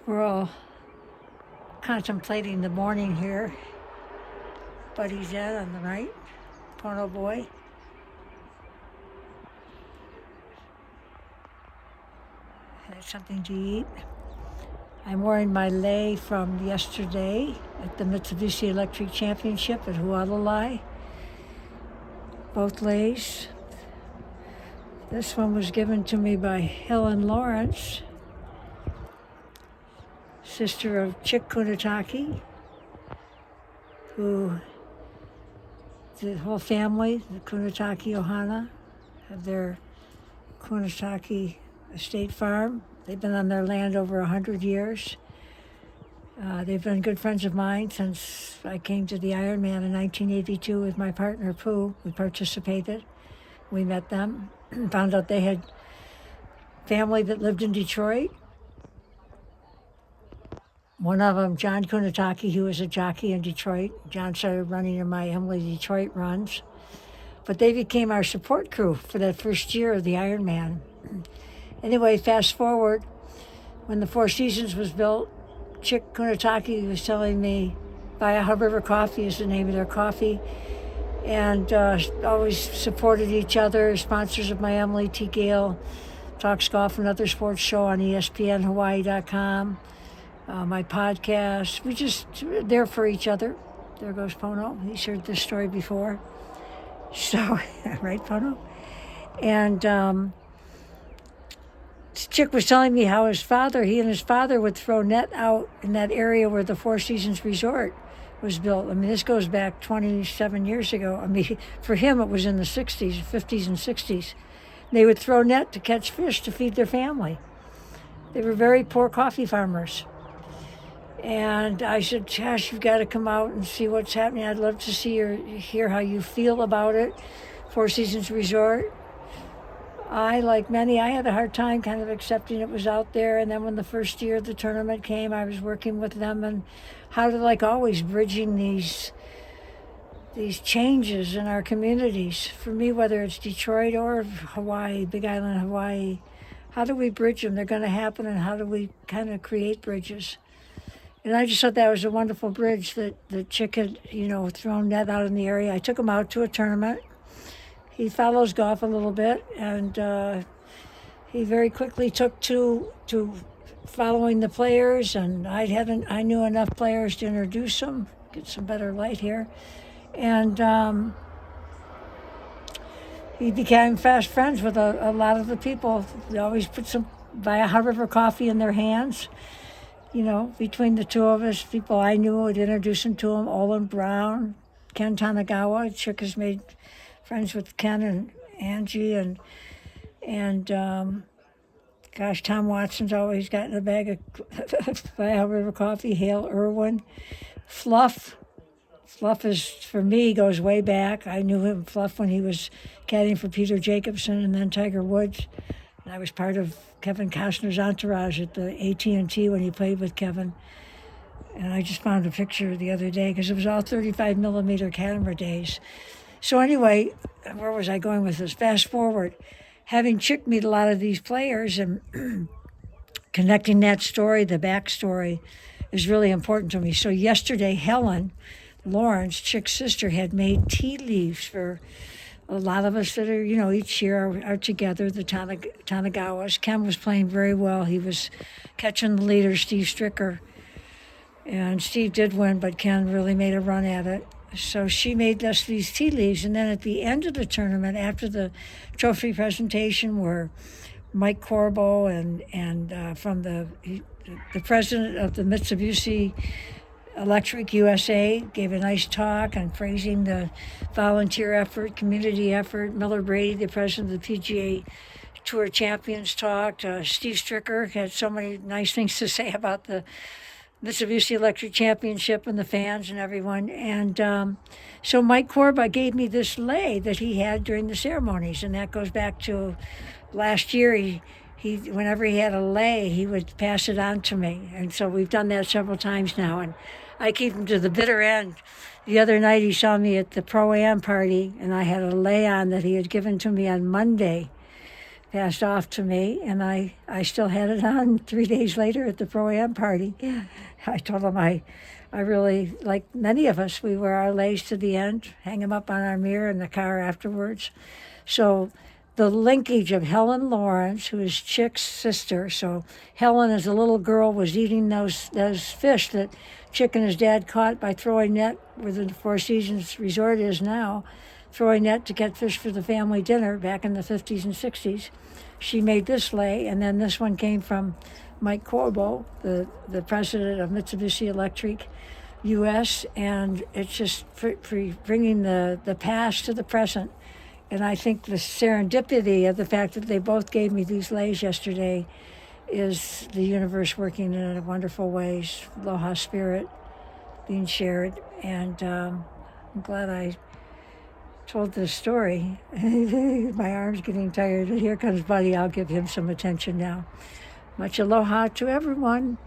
We're all contemplating the morning here. Buddy's Ed on the right, Pono Boy. Had something to eat. I'm wearing my lei from yesterday at the Mitsubishi Electric Championship at Hualalai. Both leis. This one was given to me by Helen Lawrence, sister of Chick Kunitake, who the whole family, the Kunitake Ohana, have their Kunitake estate farm. They've been on their land over 100 years. They've been good friends of mine since I came to the Ironman in 1982 with my partner, Pooh. We participated. We met them, found out they had family that lived in Detroit. One of them, John Kunitake, he was a jockey in Detroit. John started running in my Emily Detroit runs. But they became our support crew for that first year of the Ironman. Anyway, fast forward, when the Four Seasons was built, Chick Kunitake was telling me Waiaha River Coffee is the name of their coffee, and always supported each other, sponsors of my Emily T. Gale Talks Golf and Other Sports show on ESPNHawaii.com, my podcast. We just there for each other. There goes Pono. He's heard this story before. So, right, Pono? And Chick was telling me how he and his father would throw net out in that area where the Four Seasons Resort was built. I mean, this goes back 27 years ago. I mean, for him, it was in the 60s, 50s and 60s. They would throw net to catch fish to feed their family. They were very poor coffee farmers. And I said, Josh, you've got to come out and see what's happening. I'd love to see or hear how you feel about it. Four Seasons Resort. Like many, I had a hard time kind of accepting it was out there. And then when the first year of the tournament came, I was working with them and how to, like always, bridging these changes in our communities. For me, whether it's Detroit or Hawaii, Big Island, Hawaii, how do we bridge them? They're going to happen, and how do we kind of create bridges? And I just thought that was a wonderful bridge that Chick had, thrown net out in the area. I took him out to a tournament. He follows golf a little bit, and he very quickly took to following the players, and I knew enough players to introduce him, get some better light here, and he became fast friends with a lot of the people. They always put some Waiaha River coffee in their hands. Between the two of us, people I knew would introduce him to him. Olin Brown, Ken Tanagawa. Chick has made friends with Ken and Angie, and Tom Watson's always gotten a bag of Waiaha River coffee. Hale Irwin. Fluff is, for me, goes way back. I knew him, Fluff, when he was caddying for Peter Jacobsen and then Tiger Woods. And I was part of Kevin Costner's entourage at the AT&T when he played with Kevin. And I just found a picture the other day because it was all 35 millimeter camera days. So anyway, where was I going with this? Fast forward, having Chick meet a lot of these players and connecting that story, the backstory, is really important to me. So yesterday, Helen Lawrence, Chick's sister, had made tea leaves for a lot of us that are, each year are together, the Tanagawas. Ken was playing very well. He was catching the leader, Steve Stricker. And Steve did win, but Ken really made a run at it. So she made us these tea leaves. And then at the end of the tournament, after the trophy presentation, where Mike Corbo and from the president of the Mitsubishi Electric USA gave a nice talk on praising the volunteer effort, community effort. Miller Brady, the president of the PGA Tour Champions, talked. Steve Stricker had so many nice things to say about the Mitsubishi Electric Championship and the fans and everyone. And so Mike Corba gave me this lei that he had during the ceremonies, and that goes back to last year. He whenever he had a lei, he would pass it on to me. And so we've done that several times now, and I keep him to the bitter end. The other night he saw me at the Pro-Am party, and I had a lei on that he had given to me on Monday passed off to me, and I still had it on 3 days later at the Pro-Am party. I told him I really, like many of us, we wear our leis to the end, hang them up on our mirror in the car afterwards. So the linkage of Helen Lawrence, who is Chick's sister. So Helen, as a little girl, was eating those fish that Chick and his dad caught by throwing net where the Four Seasons Resort is now, throwing net to get fish for the family dinner back in the 50s and 60s. She made this lei, and then this one came from Mike Corbo, the president of Mitsubishi Electric U.S., and it's just for bringing the past to the present. And I think the serendipity of the fact that they both gave me these leis yesterday is the universe working in wonderful ways, aloha spirit being shared. And I'm glad I told this story. My arm's getting tired. Here comes Buddy. I'll give him some attention now. Much aloha to everyone.